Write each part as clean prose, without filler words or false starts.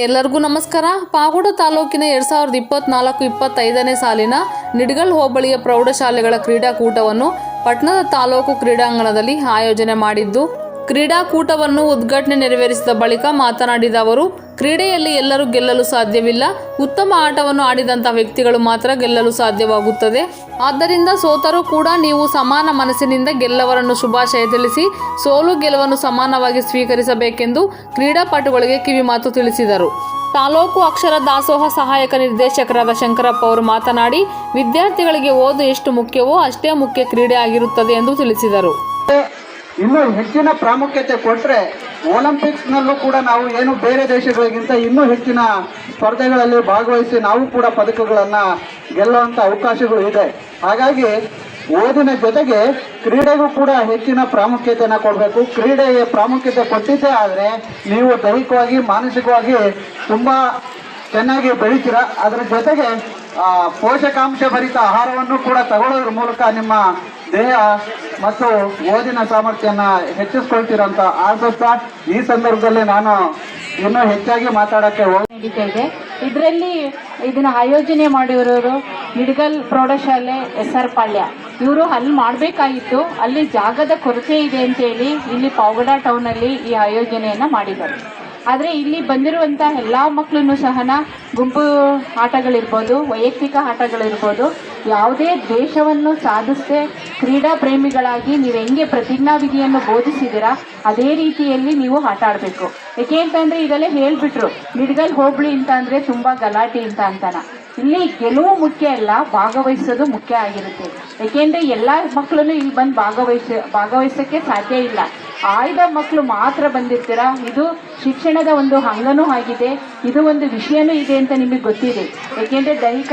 ಎಲ್ಲರಿಗೂ ನಮಸ್ಕಾರ. ಪಾವಗಡ ತಾಲೂಕಿನ 2024-25ನೇ ಸಾಲಿನ ನಿಡಗಲ್ ಹೋಬಳಿಯ ಪ್ರೌಢಶಾಲೆಗಳ ಕ್ರೀಡಾಕೂಟವನ್ನು ಪಟ್ಟಣದ ತಾಲೂಕು ಕ್ರೀಡಾಂಗಣದಲ್ಲಿ ಆಯೋಜನೆ ಮಾಡಿದ್ದು, ಕ್ರೀಡಾಕೂಟವನ್ನು ಉದ್ಘಾಟನೆ ನೆರವೇರಿಸಿದ ಬಳಿಕ ಮಾತನಾಡಿದ ಅವರು, ಕ್ರೀಡೆಯಲ್ಲಿ ಎಲ್ಲರೂ ಗೆಲ್ಲಲು ಸಾಧ್ಯವಿಲ್ಲ. ಉತ್ತಮ ಆಟವನ್ನು ಆಡಿದಂತಹ ವ್ಯಕ್ತಿಗಳು ಮಾತ್ರ ಗೆಲ್ಲಲು ಸಾಧ್ಯವಾಗುತ್ತದೆ. ಆದ್ದರಿಂದ ಸೋತರೂ ಕೂಡ ನೀವು ಸಮಾನ ಮನಸ್ಸಿನಿಂದ ಗೆಲ್ಲವರನ್ನು ಶುಭಾಶಯ ತಿಳಿಸಿ ಸೋಲು ಗೆಲುವನ್ನು ಸಮಾನವಾಗಿ ಸ್ವೀಕರಿಸಬೇಕೆಂದು ಕ್ರೀಡಾಪಟುಗಳಿಗೆ ಕಿವಿಮಾತು ತಿಳಿಸಿದರು. ತಾಲೂಕು ಅಕ್ಷರ ದಾಸೋಹ ಸಹಾಯಕ ನಿರ್ದೇಶಕರಾದ ಶಂಕರಪ್ಪ ಅವರು ಮಾತನಾಡಿ, ವಿದ್ಯಾರ್ಥಿಗಳಿಗೆ ಓದು ಎಷ್ಟು ಮುಖ್ಯವೋ ಅಷ್ಟೇ ಮುಖ್ಯ ಕ್ರೀಡೆ ಆಗಿರುತ್ತದೆ ಎಂದು ತಿಳಿಸಿದರು. ಇನ್ನೂ ಹೆಚ್ಚಿನ ಪ್ರಾಮುಖ್ಯತೆ ಕೊಟ್ಟರೆ ಒಲಿಂಪಿಕ್ಸ್ನಲ್ಲೂ ಕೂಡ ನಾವು ಏನು ಬೇರೆ ದೇಶಗಳಿಗಿಂತ ಇನ್ನೂ ಹೆಚ್ಚಿನ ಸ್ಪರ್ಧೆಗಳಲ್ಲಿ ಭಾಗವಹಿಸಿ ನಾವು ಕೂಡ ಪದಕಗಳನ್ನು ಗೆಲ್ಲುವಂಥ ಅವಕಾಶಗಳು ಇದೆ. ಹಾಗಾಗಿ ಓದಿನ ಜೊತೆಗೆ ಕ್ರೀಡೆಗೂ ಕೂಡ ಹೆಚ್ಚಿನ ಪ್ರಾಮುಖ್ಯತೆಯನ್ನು ಕೊಡಬೇಕು. ಕ್ರೀಡೆಗೆ ಪ್ರಾಮುಖ್ಯತೆ ಕೊಟ್ಟಿದ್ದೇ ಆದರೆ ನೀವು ದೈಹಿಕವಾಗಿ ಮಾನಸಿಕವಾಗಿ ತುಂಬ ಚೆನ್ನಾಗಿ ಬೆಳೀತೀರ. ಅದರ ಜೊತೆಗೆ ಪೋಷಕಾಂಶ ಭರಿತ ಆಹಾರವನ್ನು ಕೂಡ ತಗೊಳ್ಳೋದ್ರ ಮೂಲಕ ನಿಮ್ಮ ದೇಹ ಮತ್ತು ಓದಿನ ಸಾಮರ್ಥ್ಯನ ಹೆಚ್ಚಿಸ್ಕೊಳ್ತೀರಂತ ಆಶಿಸ್ತಾ ಈ ಸಂದರ್ಭದಲ್ಲಿ ನಾನು ಇನ್ನೂ ಹೆಚ್ಚಾಗಿ ಮಾತಾಡೋಕ್ಕೆ ನಡೀತಾ ಇದೆ. ಇದರಲ್ಲಿ ಇದನ್ನ ಆಯೋಜನೆ ಮಾಡಿರೋರು ನಿಡಗಲ್ ಪ್ರೌಢಶಾಲೆ SR ಪಾಳ್ಯ. ಇವರು ಅಲ್ಲಿ ಮಾಡಬೇಕಾಗಿತ್ತು, ಅಲ್ಲಿ ಜಾಗದ ಕೊರತೆ ಇದೆ ಅಂತೇಳಿ ಇಲ್ಲಿ ಪಾವಗಡ ಟೌನಲ್ಲಿ ಈ ಆಯೋಜನೆಯನ್ನು ಮಾಡಿದ್ದಾರೆ. ಆದರೆ ಇಲ್ಲಿ ಬಂದಿರುವಂಥ ಎಲ್ಲ ಮಕ್ಕಳನ್ನು ಸಹನ ಗುಂಪು ಆಟಗಳಿರ್ಬೋದು, ವೈಯಕ್ತಿಕ ಆಟಗಳಿರ್ಬೋದು, ಯಾವುದೇ ದೇಶವನ್ನು ಸಾಧಿಸದೆ ಕ್ರೀಡಾ ಪ್ರೇಮಿಗಳಾಗಿ ನೀವು ಹೆಂಗೆ ಪ್ರತಿಜ್ಞಾವಿಧಿಯನ್ನು ಬೋಧಿಸಿದ್ದೀರಾ ಅದೇ ರೀತಿಯಲ್ಲಿ ನೀವು ಆಟ ಆಡಬೇಕು. ಏಕೆ ಅಂತಂದರೆ ಇದೆಲ್ಲ ಹೇಳಿಬಿಟ್ರು, ನಿಡಗಲ್ ಹೋಬಳಿ ಅಂತ ಅಂದರೆ ತುಂಬ ಗಲಾಟೆ ಅಂತಾನ. ಇಲ್ಲಿ ಗೆಲುವು ಮುಖ್ಯ ಅಲ್ಲ, ಭಾಗವಹಿಸೋದು ಮುಖ್ಯ ಆಗಿರುತ್ತೆ. ಏಕೆಂದರೆ ಎಲ್ಲ ಮಕ್ಕಳನ್ನು ಇಲ್ಲಿ ಬಂದು ಭಾಗವಹಿಸೋಕ್ಕೆ ಸಾಧ್ಯ ಇಲ್ಲ. ಆಯ್ದ ಮಕ್ಕಳು ಮಾತ್ರ ಬಂದಿರ್ತೀರ. ಇದು ಶಿಕ್ಷಣದ ಒಂದು ಅಂಗನೂ ಆಗಿದೆ, ಇದು ಒಂದು ವಿಷಯನೂ ಇದೆ ಅಂತ ನಿಮಗೆ ಗೊತ್ತಿದೆ. ಏಕೆಂದರೆ ದೈಹಿಕ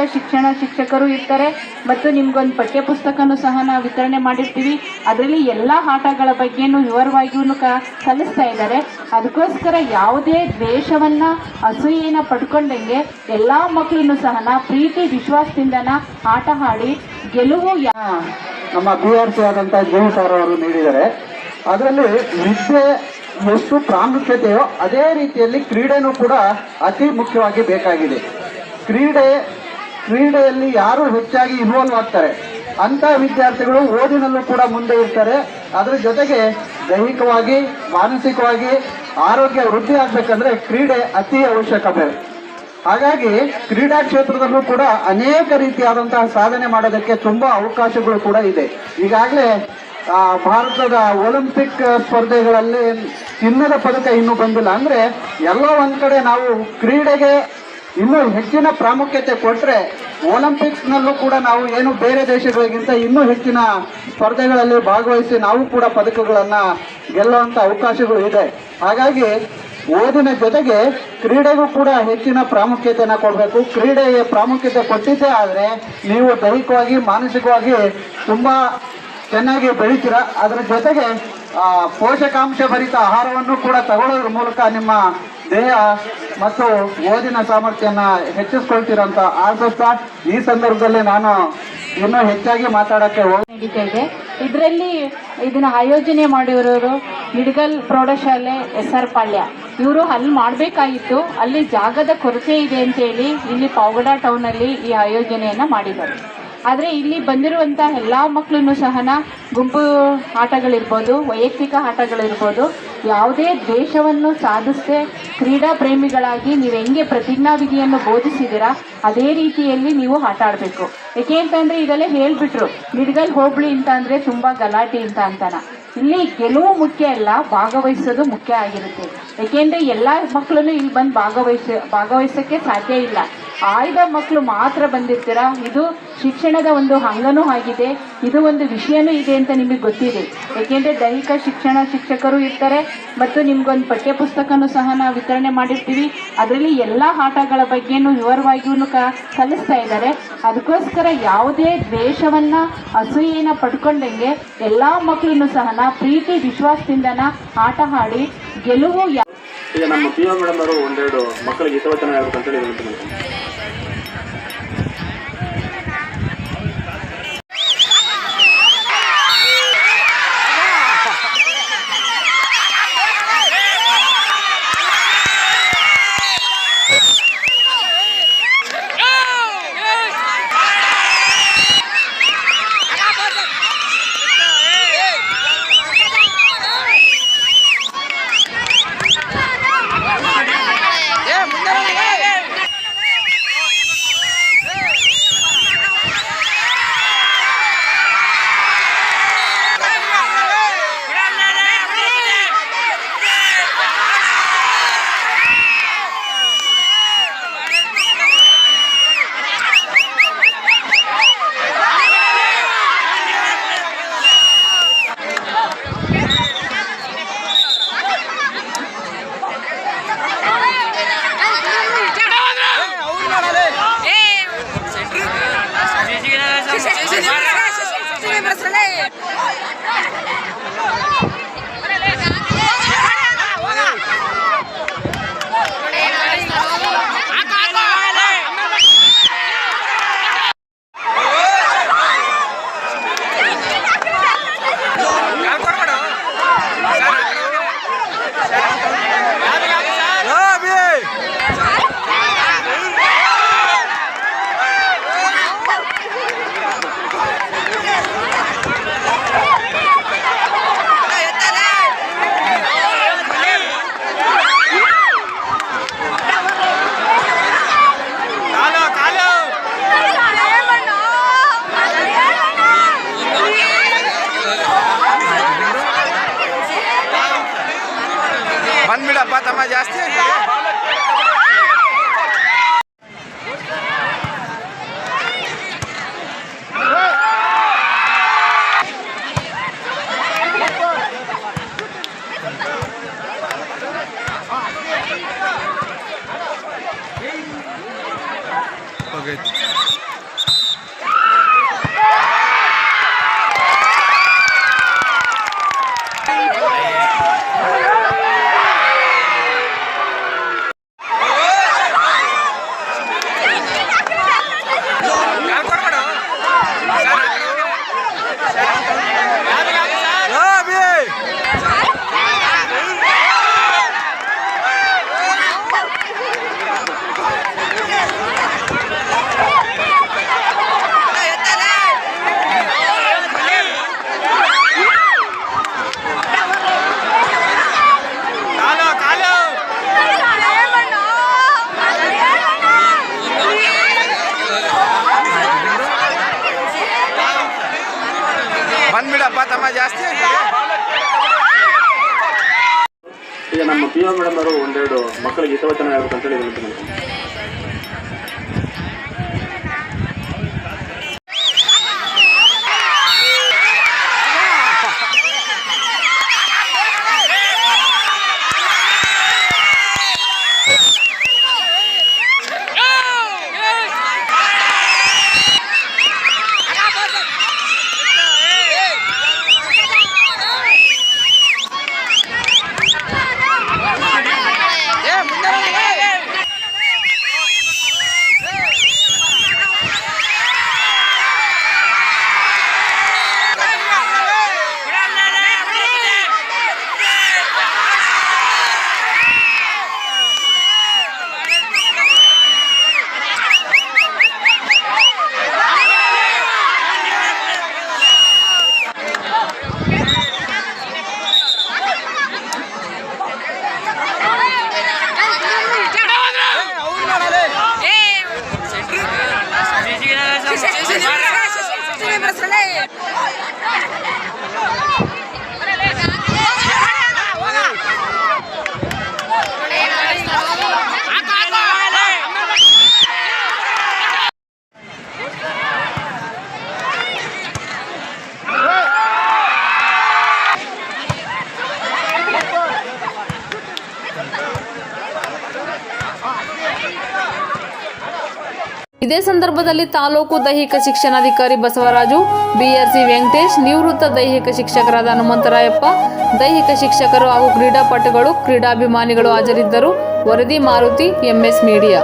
ಶಿಕ್ಷಕರು ಇರ್ತಾರೆ ಮತ್ತು ನಿಮ್ಗೊಂದು ಪಠ್ಯಪುಸ್ತಕನೂ ಸಹ ನಾವು ವಿತರಣೆ ಮಾಡಿರ್ತೀವಿ. ಅದರಲ್ಲಿ ಎಲ್ಲ ಆಟಗಳ ಬಗ್ಗೆನೂ ವಿವರವಾಗಿಯೂ ಕಲಿಸ್ತಾ ಇದ್ದಾರೆ. ಅದಕ್ಕೋಸ್ಕರ ಯಾವುದೇ ದ್ವೇಷವನ್ನು ಅಸೂಯೆಯನ್ನು ಪಡ್ಕೊಂಡಂಗೆ ಎಲ್ಲ ಮಕ್ಕಳನ್ನು ಸಹ ಪ್ರೀತಿ ವಿಶ್ವಾಸದಿಂದನ ಆಟ ಆಡಿ ಗೆಲುವು ನಮ್ಮ BRC ಆದಂಥ ಜೈನ್ ಸರ್ ಅವರು ನೀಡಿದ್ದಾರೆ. ಅದರಲ್ಲಿ ವಿದ್ಯೆ ಎಷ್ಟು ಪ್ರಾಮುಖ್ಯತೆಯೋ ಅದೇ ರೀತಿಯಲ್ಲಿ ಕ್ರೀಡೆನೂ ಕೂಡ ಅತಿ ಮುಖ್ಯವಾಗಿ ಬೇಕಾಗಿದೆ. ಕ್ರೀಡೆಯಲ್ಲಿ ಯಾರು ಹೆಚ್ಚಾಗಿ ಇನ್ವಾಲ್ವ್ ಆಗ್ತಾರೆ ಅಂಥ ವಿದ್ಯಾರ್ಥಿಗಳು ಓದಿನಲ್ಲೂ ಕೂಡ ಮುಂದೆ ಇರ್ತಾರೆ. ಅದರ ಜೊತೆಗೆ ದೈಹಿಕವಾಗಿ ಮಾನಸಿಕವಾಗಿ ಆರೋಗ್ಯ ವೃದ್ಧಿ ಆಗಬೇಕಂದ್ರೆ ಕ್ರೀಡೆ ಅತಿ ಅವಶ್ಯಕತೆ. ಹಾಗಾಗಿ ಕ್ರೀಡಾ ಕ್ಷೇತ್ರದಲ್ಲೂ ಕೂಡ ಅನೇಕ ರೀತಿಯಾದಂತಹ ಸಾಧನೆ ಮಾಡೋದಕ್ಕೆ ತುಂಬ ಅವಕಾಶಗಳು ಕೂಡ ಇದೆ. ಈಗಾಗಲೇ ಭಾರತದ ಒಲಿಂಪಿಕ್ ಸ್ಪರ್ಧೆಗಳಲ್ಲಿ ಚಿನ್ನದ ಪದಕ ಇನ್ನೂ ಬಂದಿಲ್ಲ. ಅಂದರೆ ಎಲ್ಲೋ ಒಂದು ಕಡೆ ನಾವು ಕ್ರೀಡೆಗೆ ಇನ್ನೂ ಹೆಚ್ಚಿನ ಪ್ರಾಮುಖ್ಯತೆ ಕೊಟ್ಟರೆ ಒಲಿಂಪಿಕ್ಸ್ನಲ್ಲೂ ಕೂಡ ನಾವು ಏನು ಬೇರೆ ದೇಶಗಳಿಗಿಂತ ಇನ್ನೂ ಹೆಚ್ಚಿನ ಸ್ಪರ್ಧೆಗಳಲ್ಲಿ ಭಾಗವಹಿಸಿ ನಾವು ಕೂಡ ಪದಕಗಳನ್ನು ಗೆಲ್ಲುವಂಥ ಅವಕಾಶಗಳು ಇದೆ. ಹಾಗಾಗಿ ಓದಿನ ಜೊತೆಗೆ ಕ್ರೀಡೆಗೂ ಕೂಡ ಹೆಚ್ಚಿನ ಪ್ರಾಮುಖ್ಯತೆಯನ್ನು ಕೊಡಬೇಕು. ಕ್ರೀಡೆಗೆ ಪ್ರಾಮುಖ್ಯತೆ ಕೊಟ್ಟಿದ್ದೇ ಆದರೆ ನೀವು ದೈಹಿಕವಾಗಿ ಮಾನಸಿಕವಾಗಿ ತುಂಬ ಚೆನ್ನಾಗಿ ಬೆಳೀತೀರ. ಅದರ ಜೊತೆಗೆ ಪೋಷಕಾಂಶ ಭರಿತ ಆಹಾರವನ್ನು ಕೂಡ ತಗೊಳ್ಳೋದ್ರ ಮೂಲಕ ನಿಮ್ಮ ದೇಹ ಮತ್ತು ಓದಿನ ಸಾಮರ್ಥ್ಯನ ಹೆಚ್ಚಿಸ್ಕೊಳ್ತೀರಂತ ಆಶಿಸ್ತಾ ಈ ಸಂದರ್ಭದಲ್ಲಿ ನಾನು ಇನ್ನೂ ಹೆಚ್ಚಾಗಿ ಮಾತಾಡೋಕ್ಕೆ ನಡೀತಾ ಇದೆ. ಇದರಲ್ಲಿ ಇದನ್ನ ಆಯೋಜನೆ ಮಾಡಿರೋರು ನಿಡಗಲ್ ಪ್ರೌಢಶಾಲೆ SR ಪಾಳ್ಯ. ಇವರು ಅಲ್ಲಿ ಮಾಡಬೇಕಾಗಿತ್ತು, ಅಲ್ಲಿ ಜಾಗದ ಕೊರತೆ ಇದೆ ಅಂತೇಳಿ ಇಲ್ಲಿ ಪಾವಗಡ ಟೌನಲ್ಲಿ ಈ ಆಯೋಜನೆಯನ್ನು ಮಾಡಿದ್ದಾರೆ. ಆದರೆ ಇಲ್ಲಿ ಬಂದಿರುವಂಥ ಎಲ್ಲ ಮಕ್ಕಳನ್ನು ಸಹ ಗುಂಪು ಆಟಗಳಿರ್ಬೋದು, ವೈಯಕ್ತಿಕ ಆಟಗಳಿರ್ಬೋದು, ಯಾವುದೇ ದೇಶವನ್ನು ಸಾಧಿಸದೆ ಕ್ರೀಡಾ ಪ್ರೇಮಿಗಳಾಗಿ ನೀವು ಹೆಂಗೆ ಪ್ರತಿಜ್ಞಾವಿಧಿಯನ್ನು ಬೋಧಿಸಿದ್ದೀರಾ ಅದೇ ರೀತಿಯಲ್ಲಿ ನೀವು ಆಟ ಆಡಬೇಕು. ಏಕೆ ಅಂತಂದರೆ ಇದೆಲ್ಲ ಹೇಳಿಬಿಟ್ರು, ನಿಡಗಲ್ ಹೋಬಳಿ ಅಂತ ಅಂದರೆ ತುಂಬ ಗಲಾಟೆ ಅಂತಾನ. ಇಲ್ಲಿ ಗೆಲುವು ಮುಖ್ಯ ಅಲ್ಲ, ಭಾಗವಹಿಸೋದು ಮುಖ್ಯ ಆಗಿರುತ್ತೆ. ಏಕೆಂದರೆ ಎಲ್ಲ ಮಕ್ಕಳನ್ನು ಇಲ್ಲಿ ಬಂದು ಭಾಗವಹಿಸೋಕ್ಕೆ ಸಾಧ್ಯ ಇಲ್ಲ. ಆಯ್ದ ಮಕ್ಕಳು ಮಾತ್ರ ಬಂದಿರ್ತೀರ. ಇದು ಶಿಕ್ಷಣದ ಒಂದು ಅಂಗನೂ ಆಗಿದೆ, ಇದು ಒಂದು ವಿಷಯನೂ ಇದೆ ಅಂತ ನಿಮಗೆ ಗೊತ್ತಿದೆ. ಏಕೆಂದರೆ ದೈಹಿಕ ಶಿಕ್ಷಕರು ಇರ್ತಾರೆ ಮತ್ತು ನಿಮ್ಗೊಂದು ಪಠ್ಯಪುಸ್ತಕನೂ ಸಹ ನಾವು ವಿತರಣೆ ಮಾಡಿರ್ತೀವಿ. ಅದರಲ್ಲಿ ಎಲ್ಲ ಆಟಗಳ ಬಗ್ಗೆನೂ ವಿವರವಾಗಿಯೂ ಕಲಿಸ್ತಾ ಇದ್ದಾರೆ. ಅದಕ್ಕೋಸ್ಕರ ಯಾವುದೇ ದ್ವೇಷವನ್ನು ಅಸೂಯೆಯನ್ನು ಪಡ್ಕೊಂಡಂಗೆ ಎಲ್ಲ ಮಕ್ಕಳನ್ನು ಸಹ ಪ್ರೀತಿ ವಿಶ್ವಾಸದಿಂದನ ಆಟ ಆಡಿ ಗೆಲುವು. ಈಗ ನಮ್ಮ PO ಮೇಡಮ್ ಅವರು ಒಂದೆರಡು ಮಕ್ಕಳಿಗೆ ಹಿತವಚನ ಹೇಳ್ಬೇಕಂತೇಳಿ ವಿನಂತಿ ಮಾಡ್ತೀನಿ. ಬಂದ್ಬಿಡಪ್ಪ ತಮ್ಮ ಜಾಸ್ತಿ ಹೋಗೈತಿ. ಬಂದ್ಬಿಡಪ್ಪ ತಮ್ಮ ಜಾಸ್ತಿ ಈಗ ನಮ್ಮ PO ಮೇಡಮ್ ಅವರು ಒಂದೆರಡು ಮಕ್ಕಳಿಗೆ ಹಿತವಚನ ಹೇಳ್ಬೇಕು ಅಂತೇಳಿ ವಿನಂತಿ ಮಾಡ್ತೀನಿ. ಇದೇ ಸಂದರ್ಭದಲ್ಲಿ ತಾಲೂಕು ದೈಹಿಕ ಶಿಕ್ಷಣಾಧಿಕಾರಿ ಬಸವರಾಜು, BRC ವೆಂಕಟೇಶ್, ನಿವೃತ್ತ ದೈಹಿಕ ಶಿಕ್ಷಕರಾದ ಹನುಮಂತರಾಯಪ್ಪ, ದೈಹಿಕ ಶಿಕ್ಷಕರು ಹಾಗೂ ಕ್ರೀಡಾಪಟುಗಳು, ಕ್ರೀಡಾಭಿಮಾನಿಗಳು ಹಾಜರಿದ್ದರು. ವರದಿ ಮಾರುತಿ, MS ಮೀಡಿಯಾ.